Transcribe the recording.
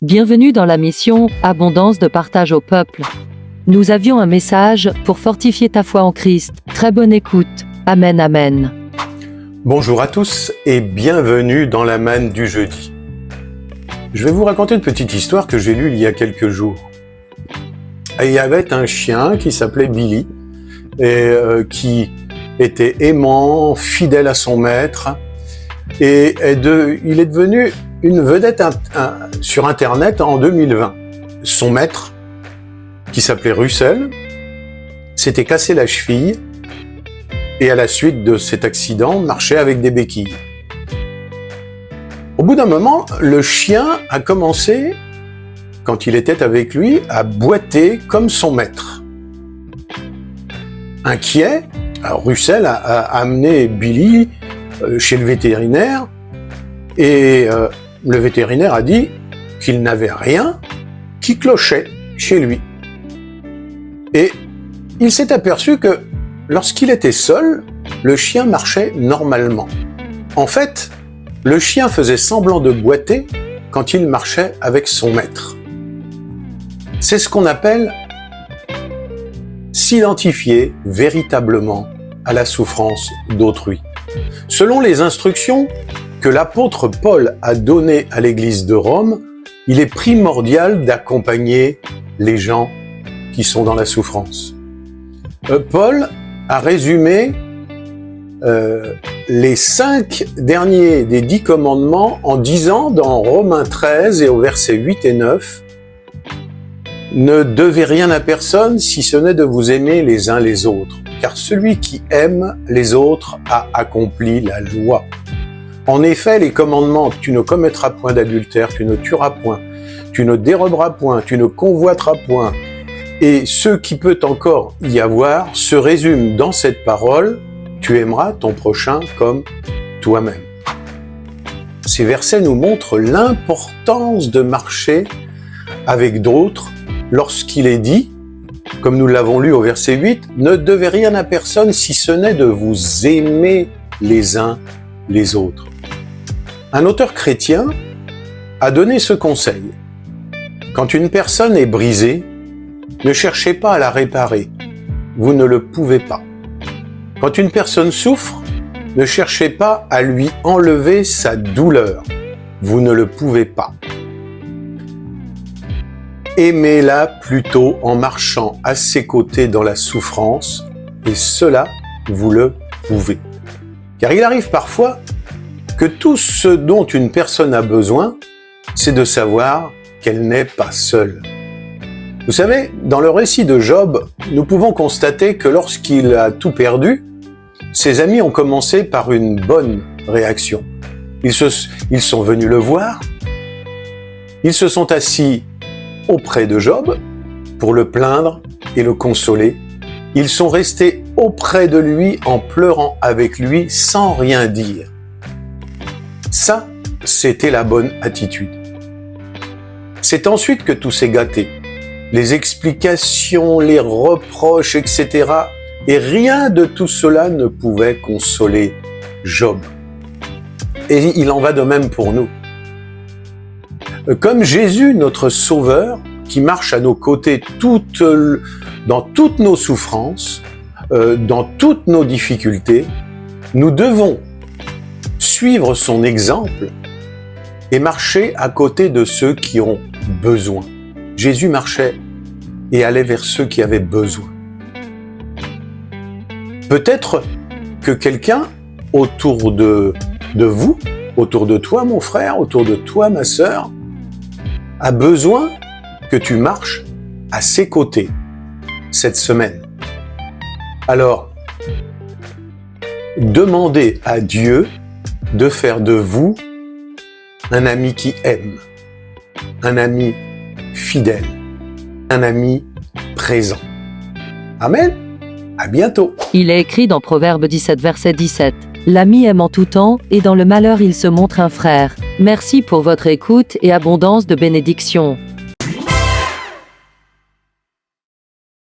Bienvenue dans la mission « Abondance de partage au peuple ». Nous avions un message pour fortifier ta foi en Christ. Très bonne écoute. Amen, amen. Bonjour à tous et bienvenue dans la manne du jeudi. Je vais vous raconter une petite histoire que j'ai lue il y a quelques jours. Il y avait un chien qui s'appelait Billy et qui était aimant, fidèle à son maître et il est devenu une vedette sur Internet en 2020. Son maître, qui s'appelait Russell, s'était cassé la cheville et à la suite de cet accident, marchait avec des béquilles. Au bout d'un moment, le chien a commencé, quand il était avec lui, à boiter comme son maître. Inquiet, alors Russell a amené Billy chez le vétérinaire et le vétérinaire a dit qu'il n'avait rien qui clochait chez lui. Et il s'est aperçu que lorsqu'il était seul, le chien marchait normalement. En fait, le chien faisait semblant de boiter quand il marchait avec son maître. C'est ce qu'on appelle s'identifier véritablement à la souffrance d'autrui. Selon les instructions que l'apôtre Paul a données à l'église de Rome, il est primordial d'accompagner les gens qui sont dans la souffrance. Paul a résumé les 5 derniers des 10 commandements en disant dans Romains 13 et au verset 8 et 9 « Ne devez rien à personne si ce n'est de vous aimer les uns les autres, car celui qui aime les autres a accompli la loi. En effet, les commandements « Tu ne commettras point d'adultère, tu ne tueras point, tu ne déroberas point, tu ne convoiteras point » et ce qui peut encore y avoir se résume dans cette parole « Tu aimeras ton prochain comme toi-même ». Ces versets nous montrent l'importance de marcher avec d'autres lorsqu'il est dit, comme nous l'avons lu au verset 8, « Ne devez rien à personne si ce n'est de vous aimer les uns les autres ». Un auteur chrétien a donné ce conseil. Quand une personne est brisée, ne cherchez pas à la réparer, vous ne le pouvez pas. Quand une personne souffre, ne cherchez pas à lui enlever sa douleur, vous ne le pouvez pas. Aimez-la plutôt en marchant à ses côtés dans la souffrance, et cela, vous le pouvez. Car il arrive parfois que tout ce dont une personne a besoin, c'est de savoir qu'elle n'est pas seule. Vous savez, dans le récit de Job, nous pouvons constater que lorsqu'il a tout perdu, ses amis ont commencé par une bonne réaction. Ils sont venus le voir, ils se sont assis auprès de Job pour le plaindre et le consoler. Ils sont restés auprès de lui en pleurant avec lui sans rien dire. Ça, c'était la bonne attitude. C'est ensuite que tout s'est gâté. Les explications, les reproches, etc. Et rien de tout cela ne pouvait consoler Job. Et il en va de même pour nous. Comme Jésus, notre Sauveur, qui marche à nos côtés dans toutes nos souffrances, dans toutes nos difficultés, nous devons suivre son exemple et marcher à côté de ceux qui ont besoin. Jésus marchait et allait vers ceux qui avaient besoin. Peut-être que quelqu'un autour de vous, autour de toi mon frère, autour de toi ma sœur, a besoin que tu marches à ses côtés cette semaine. Alors, demandez à Dieu de faire de vous un ami qui aime, un ami fidèle, un ami présent. Amen. À bientôt. Il est écrit dans Proverbe 17, verset 17. L'ami aime en tout temps, et dans le malheur il se montre un frère. Merci pour votre écoute et abondance de bénédictions.